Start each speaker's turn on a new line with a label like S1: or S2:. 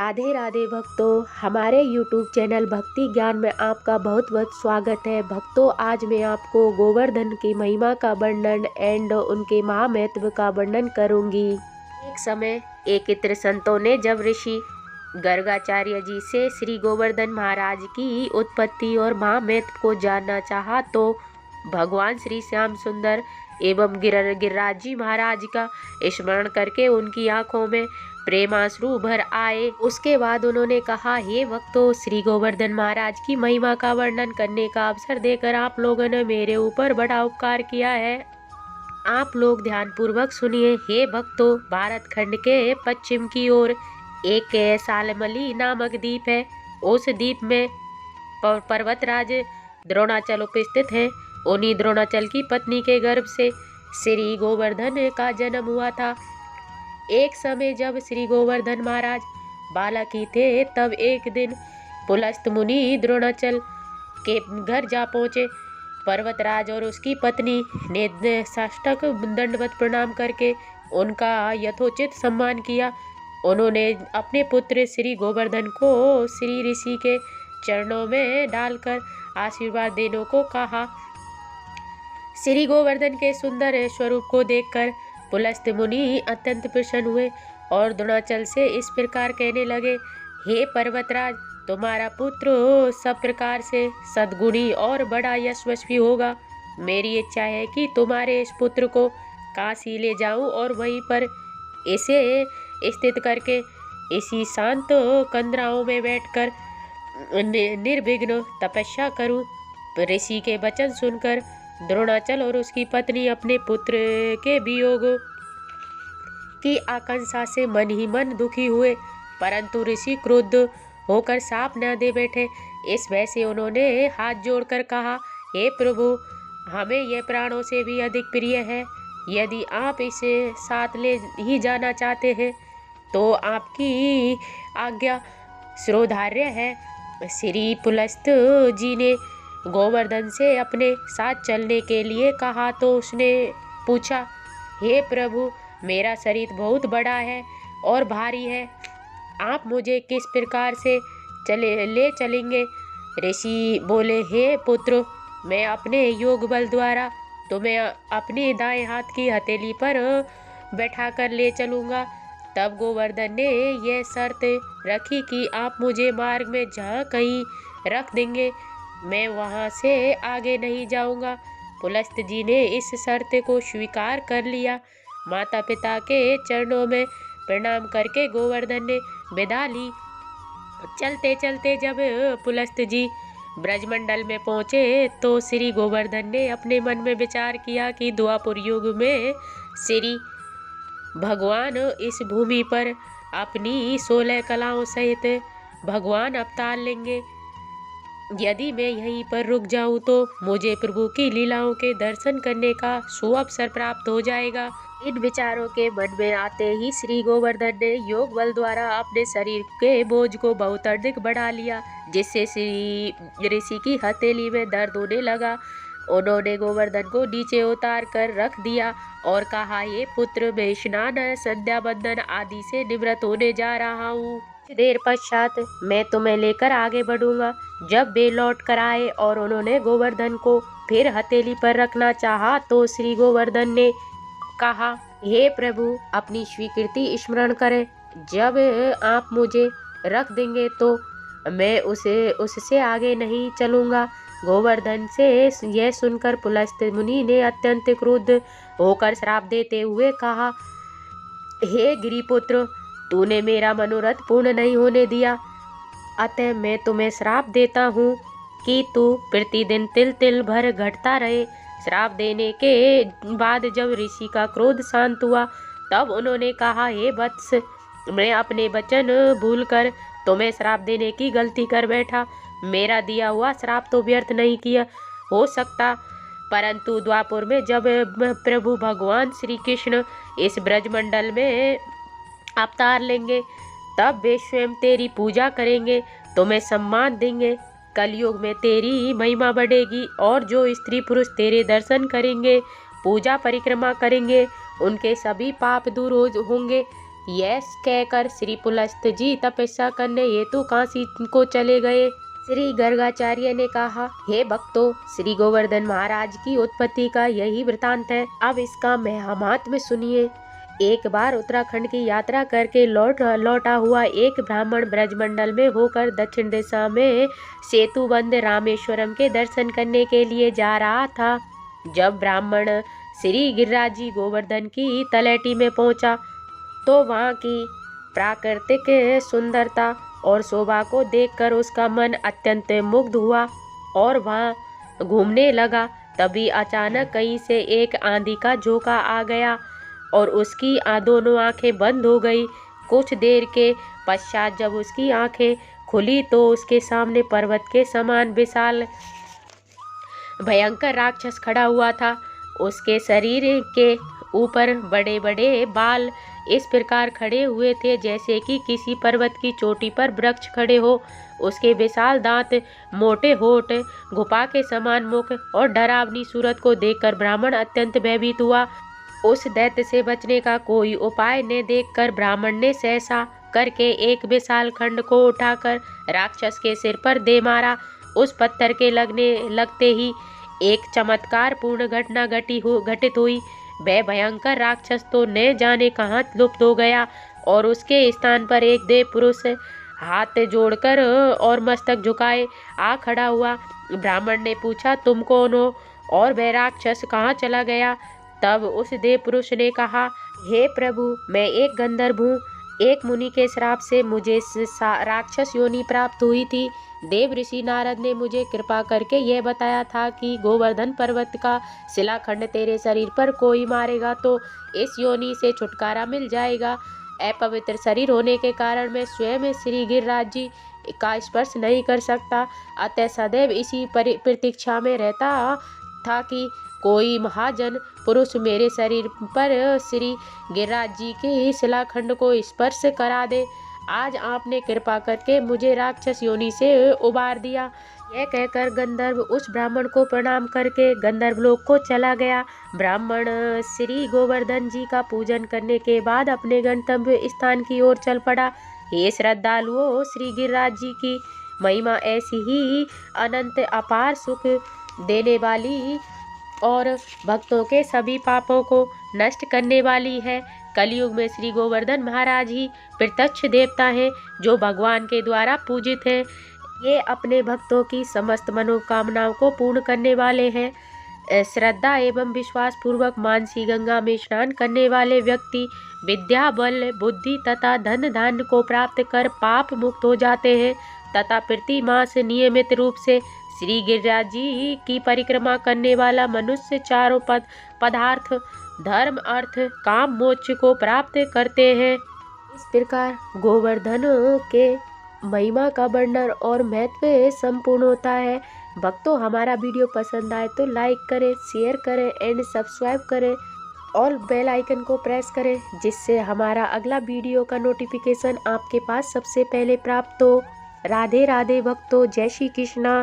S1: राधे राधे भक्तों, हमारे YouTube channel भक्ति ज्ञान में आपका बहुत बहुत स्वागत है। भक्तों, आज मैं आपको गोवर्धन की महिमा का वर्णन एंड उनके महामहित्व का वर्णन करूंगी। एक समय एक इत्र संतों ने जब ऋषि गर्गाचार्य जी से श्री गोवर्धन महाराज की उत्पत्ति और महामहित्व को जानना चाहा तो भगवान श्री श्याम सुंदर एवं गिरिराज जी महाराज का स्मरण करके उनकी आंखों में प्रेमाश्रु भर आए। उसके बाद उन्होंने कहा, हे भक्तों, श्री गोवर्धन महाराज की महिमा का वर्णन करने का अवसर देकर आप लोगों ने मेरे ऊपर बड़ा उपकार किया है। आप लोग ध्यान पूर्वक सुनिए। हे भक्तों, भारत खंड के पश्चिम की ओर एक सालमली नामक द्वीप है। उस द्वीप में पर्वतराज द्रोणाचल उपस्थित है। उन्हीं द्रोणाचल की पत्नी के गर्भ से श्री गोवर्धन का जन्म हुआ था। एक समय जब श्री गोवर्धन महाराज बालक ही थे, तब एक दिन पुलस्त मुनि द्रोणाचल के घर जा पहुँचे। पर्वतराज और उसकी पत्नी ने साष्टक दंडवत प्रणाम करके उनका यथोचित सम्मान किया। उन्होंने अपने पुत्र श्री गोवर्धन को श्री ऋषि के चरणों में डालकर आशीर्वाद देने को कहा। श्री गोवर्धन के सुंदर स्वरूप को देखकर पुलस्त मुनि अत्यंत प्रसन्न हुए और द्रोणाचल से इस प्रकार कहने लगे, हे पर्वतराज, तुम्हारा पुत्र सब प्रकार से सद्गुणी और बड़ा यशस्वी होगा। मेरी इच्छा है कि तुम्हारे इस पुत्र को काशी ले जाऊं और वहीं पर इसे स्थित करके इसी शांत कंदराओं में बैठकर निर्विघ्न तपस्या करूं। ऋषि के वचन सुनकर द्रोणाचल और उसकी पत्नी अपने पुत्र के वियोग की आकांक्षा से मन ही मन दुखी हुए, परंतु ऋषि क्रुद्ध होकर साफ न दे बैठे। इस वजह से उन्होंने हाथ जोड़कर कहा, हे प्रभु, हमें यह प्राणों से भी अधिक प्रिय है। यदि आप इसे साथ ले ही जाना चाहते हैं तो आपकी आज्ञा श्रोधार्य है। श्री पुलस्त जी ने गोवर्धन से अपने साथ चलने के लिए कहा तो उसने पूछा, हे प्रभु, मेरा शरीर बहुत बड़ा है और भारी है, आप मुझे किस प्रकार से ले चलेंगे? ऋषि बोले, हे पुत्र, मैं अपने योग बल द्वारा तुम्हें अपने दाएं हाथ की हथेली पर बैठाकर ले चलूँगा। तब गोवर्धन ने यह शर्त रखी कि आप मुझे मार्ग में जहाँ कहीं रख देंगे, मैं वहाँ से आगे नहीं जाऊँगा। पुलस्त जी ने इस शर्त को स्वीकार कर लिया। माता पिता के चरणों में प्रणाम करके गोवर्धन ने विदा ली। चलते चलते जब पुलस्त जी ब्रजमंडल में पहुँचे तो श्री गोवर्धन ने अपने मन में विचार किया कि द्वापर युग में श्री भगवान इस भूमि पर अपनी 16 कलाओं सहित भगवान अवतार लेंगे। यदि मैं यहीं पर रुक जाऊं तो मुझे प्रभु की लीलाओं के दर्शन करने का सुअवसर प्राप्त हो जाएगा। इन विचारों के मन में आते ही श्री गोवर्धन ने योग बल द्वारा अपने शरीर के बोझ को बहुत अधिक बढ़ा लिया, जिससे श्री ऋषि की हथेली में दर्द होने लगा। उन्होंने गोवर्धन को नीचे उतार कर रख दिया और कहा, ये पुत्र, मैं स्नान, संध्या बंदन आदि से निवृत्त होने जा रहा हूँ। देर पश्चात मैं तुम्हें लेकर आगे बढ़ूंगा। जब वे लौट कर आए और उन्होंने गोवर्धन को फिर हथेली पर रखना चाहा तो श्री गोवर्धन ने कहा, हे प्रभु, अपनी स्वीकृति स्मरण करें। जब आप मुझे रख देंगे तो मैं उससे आगे नहीं चलूंगा। गोवर्धन से यह सुनकर पुलस्त मुनि ने अत्यंत क्रुद्ध होकर श्राप देते हुए कहा, हे गिरिपुत्र, तूने मेरा मनोरथ पूर्ण नहीं होने दिया, अतः मैं तुम्हें श्राप देता हूँ कि तू प्रतिदिन तिल तिल भर घटता रहे। श्राप देने के बाद जब ऋषि का क्रोध शांत हुआ तब उन्होंने कहा, हे वत्स, मैं अपने वचन भूलकर तुम्हें श्राप देने की गलती कर बैठा। मेरा दिया हुआ श्राप तो व्यर्थ नहीं किया हो सकता, परंतु द्वापर में जब प्रभु भगवान श्री कृष्ण इस ब्रजमंडल में अवतार लेंगे तब वे स्वयं तेरी पूजा करेंगे, तुम्हें सम्मान देंगे। कलयुग में तेरी महिमा बढ़ेगी और जो स्त्री पुरुष तेरे दर्शन करेंगे, पूजा परिक्रमा करेंगे, उनके सभी पाप दूर होंगे। यह कहकर श्री पुलस्त जी तपस्या करने हेतु काशी को चले गए। श्री गर्गाचार्य ने कहा, हे भक्तों, श्री गोवर्धन महाराज की उत्पत्ति का यही वृतांत है। अब इसका महात्म्य सुनिए। एक बार उत्तराखंड की यात्रा करके लौटा हुआ एक ब्राह्मण ब्रजमंडल में होकर दक्षिण दिशा में सेतुबंद रामेश्वरम के दर्शन करने के लिए जा रहा था। जब ब्राह्मण श्री गिरिराज जी गोवर्धन की तलहटी में पहुंचा तो वहां की प्राकृतिक सुंदरता और शोभा को देखकर उसका मन अत्यंत मुग्ध हुआ और वहां घूमने लगा। तभी अचानक कहीं से एक आंधी का झोंका आ गया और उसकी दोनों आंखें बंद हो गई। कुछ देर के पश्चात जब उसकी आंखें खुली तो उसके सामने पर्वत के समान विशाल भयंकर राक्षस खड़ा हुआ था। उसके शरीर के ऊपर बड़े बड़े बाल इस प्रकार खड़े हुए थे जैसे कि किसी पर्वत की चोटी पर वृक्ष खड़े हो। उसके विशाल दांत, मोटे होठ, गुफा के समान मुख और डरावनी सूरत को देखकर ब्राह्मण अत्यंत भयभीत हुआ। उस दैत्य से बचने का कोई उपाय न देखकर ब्राह्मण ने सहसा करके एक विशाल खंड को उठाकर राक्षस के सिर पर दे मारा। उस पत्थर के लगते ही एक चमत्कार पूर्ण घटना घटित हुई। वह भयंकर राक्षस तो न जाने कहाँ लुप्त हो गया और उसके स्थान पर एक देव पुरुष हाथ जोड़कर और मस्तक झुकाए आ खड़ा हुआ। ब्राह्मण ने पूछा, तुम कौन हो और वह राक्षस कहाँ चला गया? तब उस देव पुरुष ने कहा, हे प्रभु, मैं एक गंधर्व हूँ। एक मुनि के श्राप से मुझे राक्षस योनि प्राप्त हुई थी। देव ऋषि नारद ने मुझे कृपा करके यह बताया था कि गोवर्धन पर्वत का शिलाखंड तेरे शरीर पर कोई मारेगा तो इस योनि से छुटकारा मिल जाएगा। अपवित्र शरीर होने के कारण मैं स्वयं श्री गिरिराज जी का स्पर्श नहीं कर सकता, अतः सदैव इसी प्रतीक्षा में रहता था कि कोई महाजन पुरुष मेरे शरीर पर श्री गिरिराज जी के शिलाखंड को स्पर्श करा दे। आज आपने कृपा करके मुझे राक्षस योनि से उबार दिया। यह कहकर गंधर्व उस ब्राह्मण को प्रणाम करके गंधर्व लोक को चला गया। ब्राह्मण श्री गोवर्धन जी का पूजन करने के बाद अपने गंतव्य स्थान की ओर चल पड़ा। हे श्रद्धालुओं, श्री गिरिराज जी की महिमा ऐसी ही अनंत अपार सुख देने वाली और भक्तों के सभी पापों को नष्ट करने वाली है। कलयुग में श्री गोवर्धन महाराज ही प्रत्यक्ष देवता हैं जो भगवान के द्वारा पूजित हैं। ये अपने भक्तों की समस्त मनोकामनाओं को पूर्ण करने वाले हैं। श्रद्धा एवं विश्वास पूर्वक मानसी गंगा में स्नान करने वाले व्यक्ति विद्या, बल, बुद्धि तथा धन धान्य को प्राप्त कर पाप मुक्त हो जाते हैं तथा प्रति मास नियमित रूप से श्री गिरिराज जी की परिक्रमा करने वाला मनुष्य चारों पदार्थ धर्म, अर्थ, काम, मोक्ष को प्राप्त करते हैं। इस प्रकार गोवर्धन के महिमा का वर्णन और महत्व संपूर्ण होता है। भक्तों, हमारा वीडियो पसंद आए तो लाइक करें, शेयर करें एंड सब्सक्राइब करें और बेल आइकन को प्रेस करें जिससे हमारा अगला वीडियो का नोटिफिकेशन आपके पास सबसे पहले प्राप्त हो। राधे राधे भक्तों, जय श्री कृष्णा।